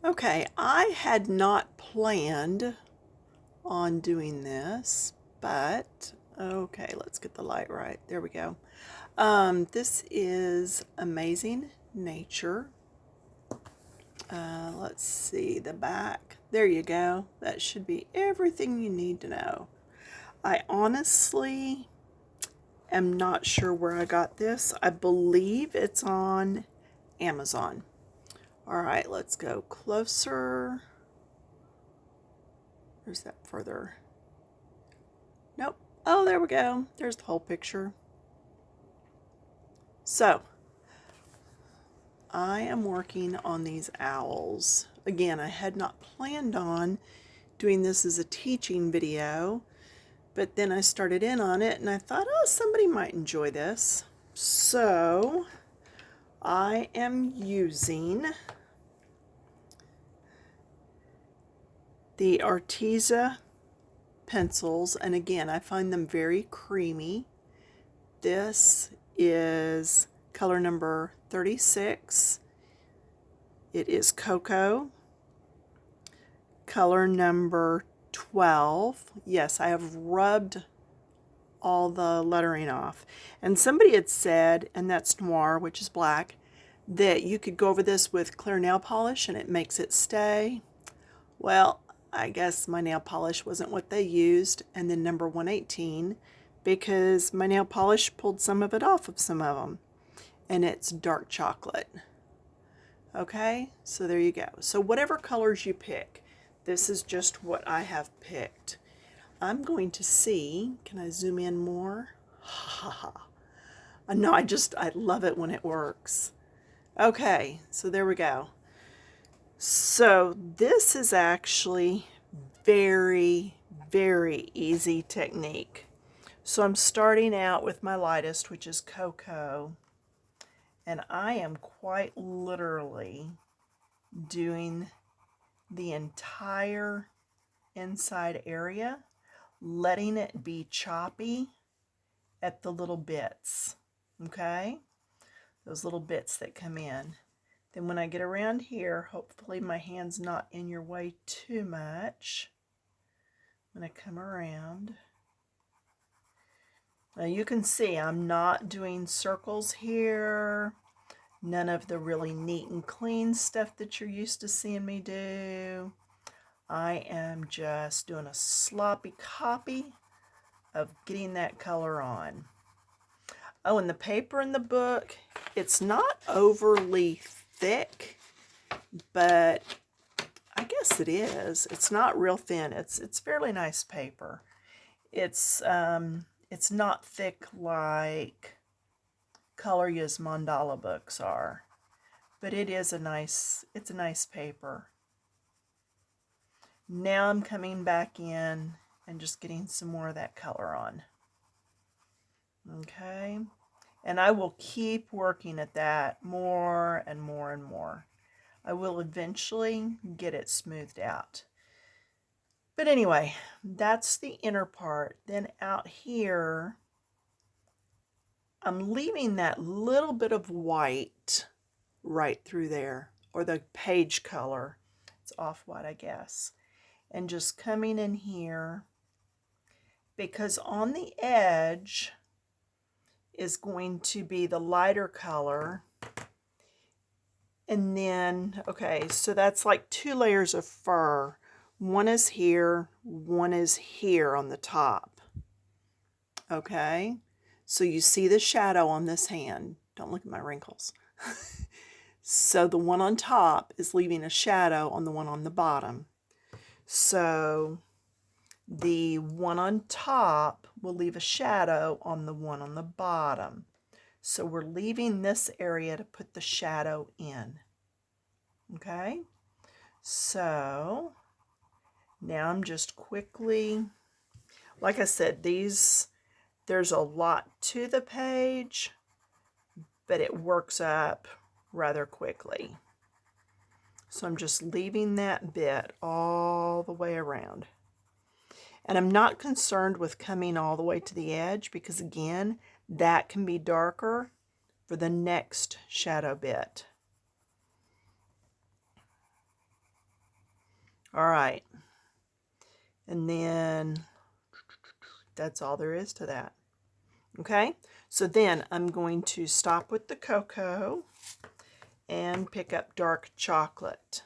Okay, I had not planned on doing this, but okay, let's get the light right. There we go. This is Amazing Nature. Let's see the back. There you go. That should be everything you need to know. I honestly am not sure where I got this. I believe it's on Amazon. All right, let's go closer. Where's that further? Nope. Oh, there we go. There's the whole picture. So, I am working on these owls. Again, I had not planned on doing this as a teaching video, but then I started in on it and I thought, oh, somebody might enjoy this. So, I am using the Arteza pencils, and again, I find them very creamy. This is color number 36. It is Cocoa. Color number 12. Yes, I have rubbed all the lettering off. And somebody had said, and that's Noir, which is black, that you could go over this with clear nail polish and it makes it stay. Well, I guess my nail polish wasn't what they used, and then number 118, because my nail polish pulled some of it off of some of them, and it's dark chocolate. Okay, so there you go. So whatever colors you pick, this is just what I have picked. I'm going to see, can I zoom in more? Ha ha ha. No, I love it when it works. Okay, so there we go. So this is actually very, very easy technique. So I'm starting out with my lightest, which is Cocoa, and I am quite literally doing the entire inside area, letting it be choppy at the little bits, okay? Those little bits that come in. Then when I get around here, hopefully my hand's not in your way too much. I'm going to come around. Now you can see I'm not doing circles here. None of the really neat and clean stuff that you're used to seeing me do. I am just doing a sloppy copy of getting that color on. Oh, and the paper in the book, it's not overly thick, but I guess it is. It's not real thin. It's fairly nice paper. It's not thick like Color Ya's mandala books are, but it's a nice paper. Now I'm coming back in and just getting some more of that color on. Okay, and I will keep working at that more and more and more. I will eventually get it smoothed out. But anyway, that's the inner part. Then out here, I'm leaving that little bit of white right through there, or the page color. It's off-white, I guess. And just coming in here, because on the edge is going to be the lighter color. And then, okay, so that's like 2 layers of fur. One is here, one is here on the top. Okay, so you see the shadow on this hand. Don't look at my wrinkles. So the one on top is leaving a shadow on the one on the bottom. So the one on top will leave a shadow on the one on the bottom. So we're leaving this area to put the shadow in. Okay, so now I'm just quickly, like I said, there's a lot to the page, but it works up rather quickly. So I'm just leaving that bit all the way around. And I'm not concerned with coming all the way to the edge because, again, that can be darker for the next shadow bit. All right. And then that's all there is to that. Okay, so then I'm going to stop with the cocoa and pick up dark chocolate.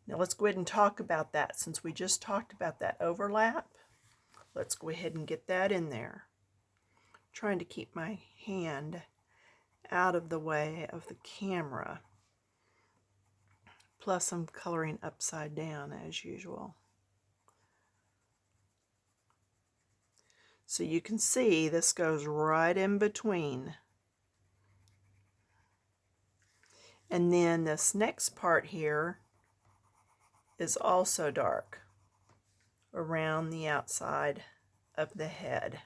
Now let's go ahead and talk about that. Since we just talked about that overlap, let's go ahead and get that in there. I'm trying to keep my hand out of the way of the camera. Plus I'm coloring upside down as usual. So you can see this goes right in between. And then this next part here is also dark around the outside of the head.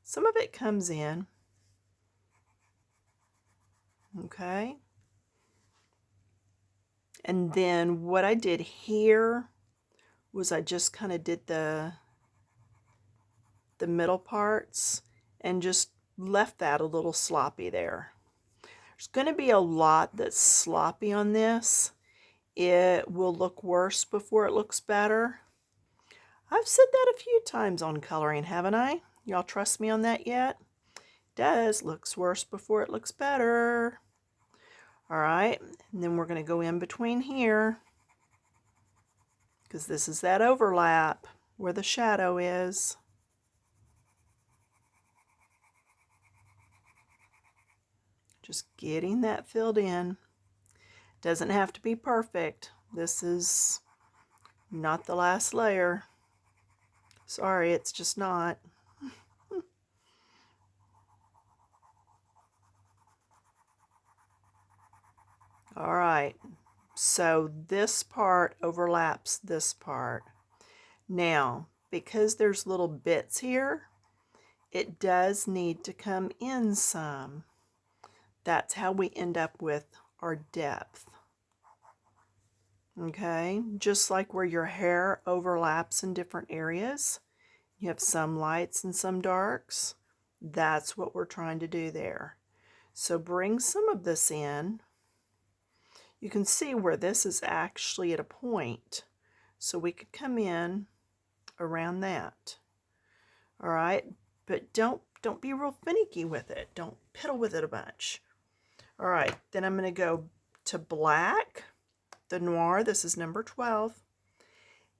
Some of it comes in, okay? And then what I did here was I just kind of did the middle parts and just left that a little sloppy there. There's going to be a lot that's sloppy on this. It will look worse before it looks better. I've said that a few times on coloring, haven't I? Y'all trust me on that yet? It does. Looks worse before it looks better. All right, and then we're going to go in between here because this is that overlap where the shadow is. Just getting that filled in. Doesn't have to be perfect. This is not the last layer. Sorry, it's just not. All right, so this part overlaps this part. Now, because there's little bits here, it does need to come in some. That's how we end up with our depth. Okay, just like where your hair overlaps in different areas, you have some lights and some darks. That's what we're trying to do there. So bring some of this in. You can see where this is actually at a point. So we could come in around that. All right, but don't be real finicky with it. Don't piddle with it a bunch. All right, then I'm going to go to black, the noir. This is number 12.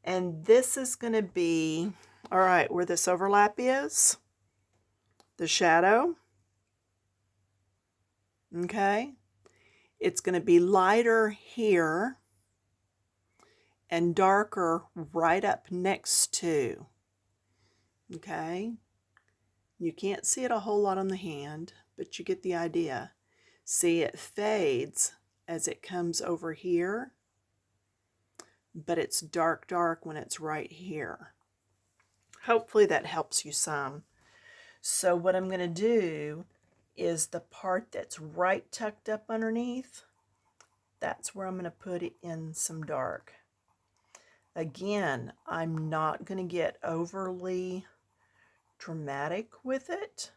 And this is going to be, all right, where this overlap is, the shadow. Okay, it's going to be lighter here and darker right up next to. Okay, you can't see it a whole lot on the hand, but you get the idea. See, it fades as it comes over here, but it's dark when it's right here. Hopefully that helps you some. So what I'm going to do is the part that's right tucked up underneath, that's where I'm going to put it in some dark. Again, I'm not going to get overly dramatic with it.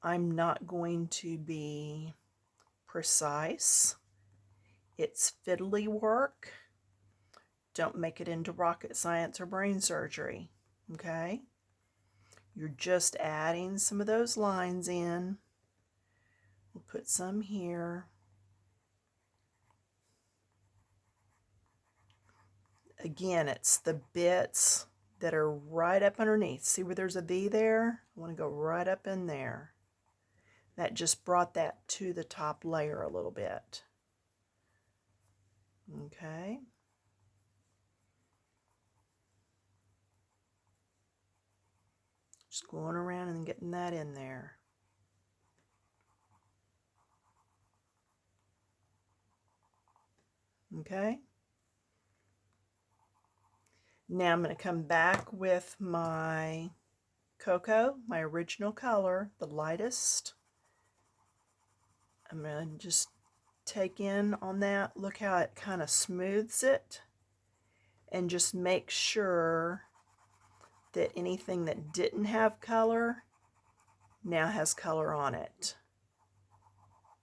I'm not going to be precise. It's fiddly work. Don't make it into rocket science or brain surgery, okay? You're just adding some of those lines in. We'll put some here. Again, it's the bits that are right up underneath. See where there's a V there? I want to go right up in there. That just brought that to the top layer a little bit. Okay. Just going around and getting that in there. Okay. Now I'm going to come back with my cocoa, my original color, the lightest. I'm going to just take in on that. Look how it kind of smooths it. And just make sure that anything that didn't have color now has color on it.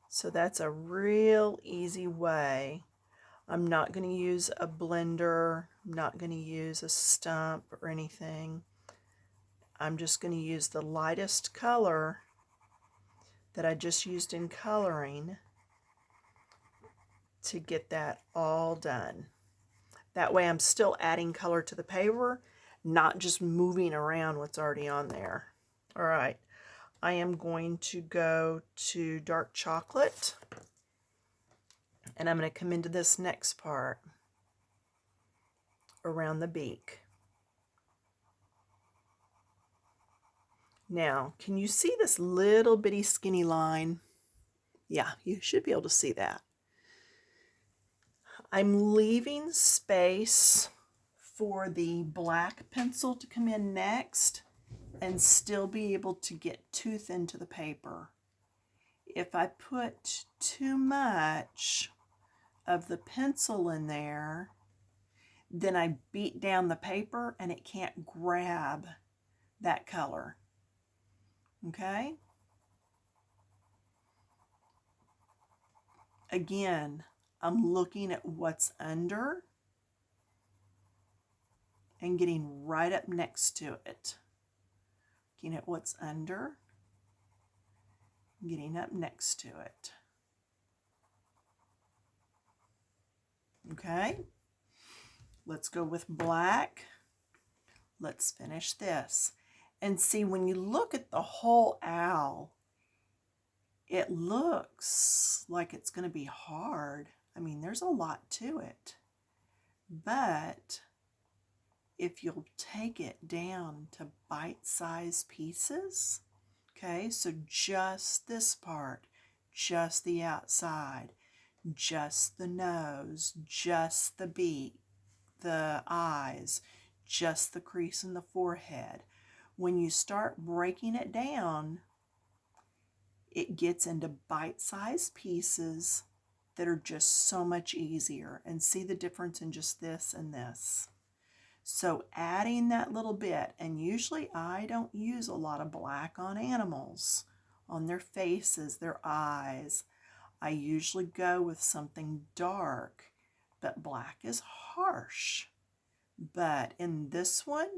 So that's a real easy way I'm not going to use a blender. I'm not going to use a stump or anything. I'm just going to use the lightest color that I just used in coloring to get that all done. That way I'm still adding color to the paper, not just moving around what's already on there. All right, I am going to go to dark chocolate, and I'm going to come into this next part around the beak. Now, can you see this little bitty skinny line? Yeah, you should be able to see that. I'm leaving space for the black pencil to come in next and still be able to get tooth into the paper. If I put too much of the pencil in there, then I beat down the paper and it can't grab that color. Okay? Again, I'm looking at what's under and getting right up next to it. Looking at what's under, getting up next to it. Okay? Let's go with black. Let's finish this. And see, when you look at the whole owl, it looks like it's going to be hard. I mean, there's a lot to it. But if you'll take it down to bite-sized pieces, okay, so just this part, just the outside, just the nose, just the beak, the eyes, just the crease in the forehead. When you start breaking it down, it gets into bite-sized pieces that are just so much easier. And see the difference in just this and this. So adding that little bit, and usually I don't use a lot of black on animals, on their faces, their eyes. I usually go with something dark, but black is harsh. But in this one,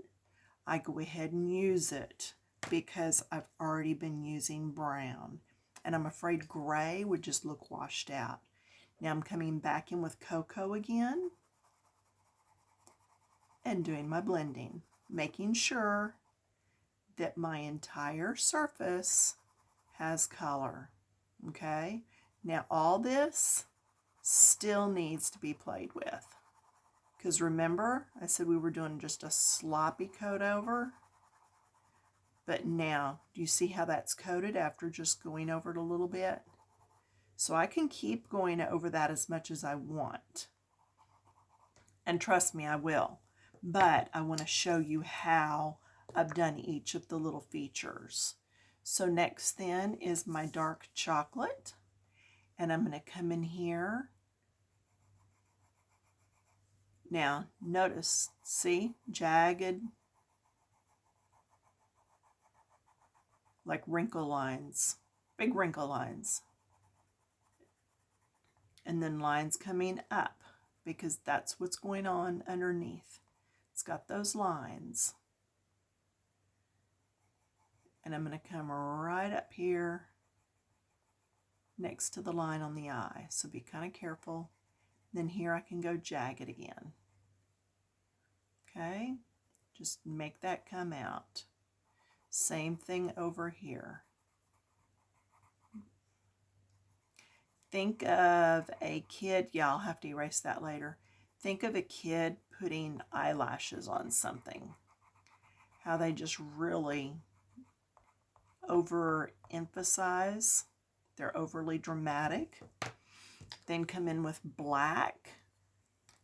I go ahead and use it because I've already been using brown. And I'm afraid gray would just look washed out. Now I'm coming back in with cocoa again and doing my blending, making sure that my entire surface has color. Okay? Now all this still needs to be played with. Because remember, I said we were doing just a sloppy coat over. But now, do you see how that's coated after just going over it a little bit? So I can keep going over that as much as I want. And trust me, I will. But I want to show you how I've done each of the little features. So next then is my dark chocolate. And I'm going to come in here. Now, notice, see, jagged, like wrinkle lines, big wrinkle lines. And then lines coming up because that's what's going on underneath. It's got those lines. And I'm going to come right up here next to the line on the eye. So be kind of careful. Then here I can go jagged again. Okay, just make that come out. Same thing over here. Think of a kid, yeah, I'll have to erase that later. Think of a kid putting eyelashes on something. How they just really overemphasize. They're overly dramatic. Then come in with black,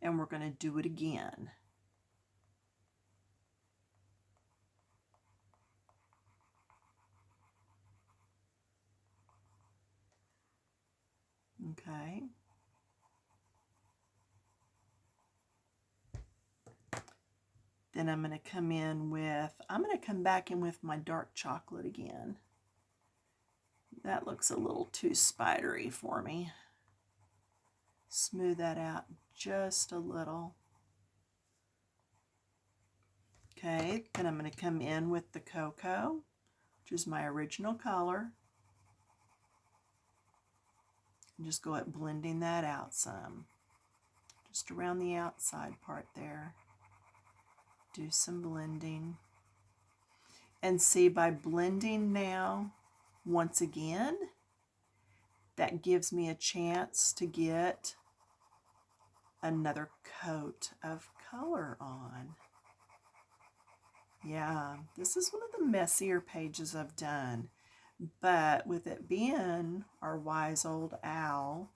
and we're going to do it again. Okay. Then I'm going to come back in with my dark chocolate again. That looks a little too spidery for me. Smooth that out just a little. Okay, then I'm going to come in with the cocoa, which is my original color. And just go at blending that out some. Just around the outside part there. Do some blending. And see, by blending now, once again, that gives me a chance to get another coat of color on. Yeah, this is one of the messier pages I've done, but with it being our wise old owl,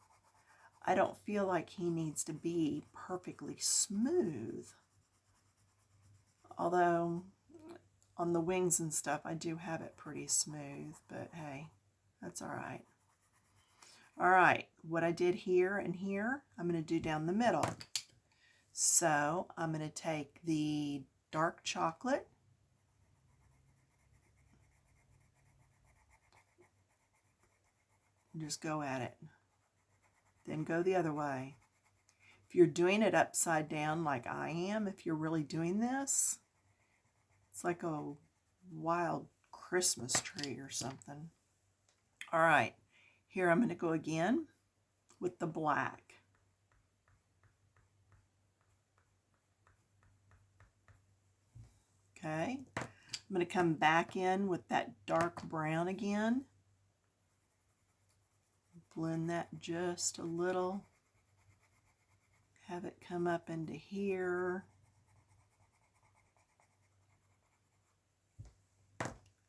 I don't feel like he needs to be perfectly smooth. Although on the wings and stuff, I do have it pretty smooth, but hey, that's all right. All right, what I did here and here, I'm going to do down the middle. So I'm going to take the dark chocolate, and just go at it. Then go the other way. If you're doing it upside down like I am, if you're really doing this, it's like a wild Christmas tree or something. All right, here I'm going to go again with the black. Okay, I'm going to come back in with that dark brown again. Blend that just a little. Have it come up into here.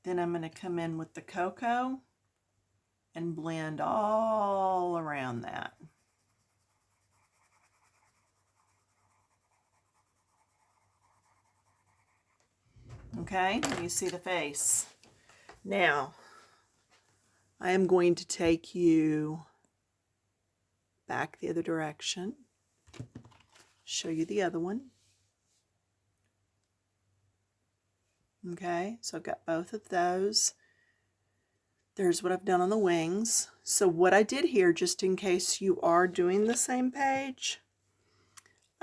Then I'm going to come in with the cocoa and blend all around that. Okay, you see the face. Now, I am going to take you back the other direction, show you the other one. Okay, so I've got both of those. There's what I've done on the wings. So what I did here, just in case you are doing the same page,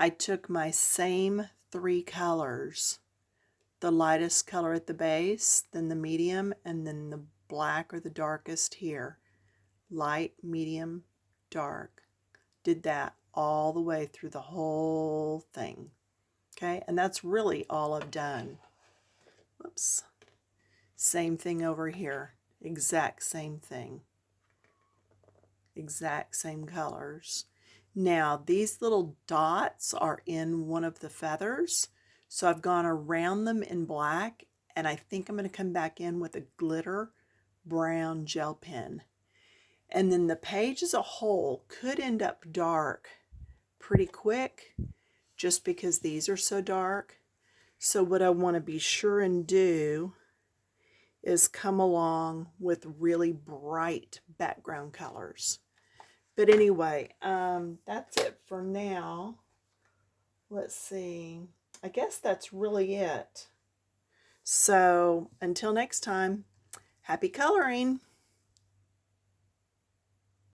I took my same 3 colors. The lightest color at the base, then the medium, and then the black or the darkest here. Light, medium, dark. Did that all the way through the whole thing. Okay, and that's really all I've done. Whoops. Same thing over here. Exact same thing. Exact same colors. Now, these little dots are in one of the feathers. So I've gone around them in black, and I think I'm going to come back in with a glitter brown gel pen. And then the page as a whole could end up dark pretty quick, just because these are so dark. So what I want to be sure and do is come along with really bright background colors. But anyway, that's it for now. Let's see. I guess that's really it. So until next time, happy coloring.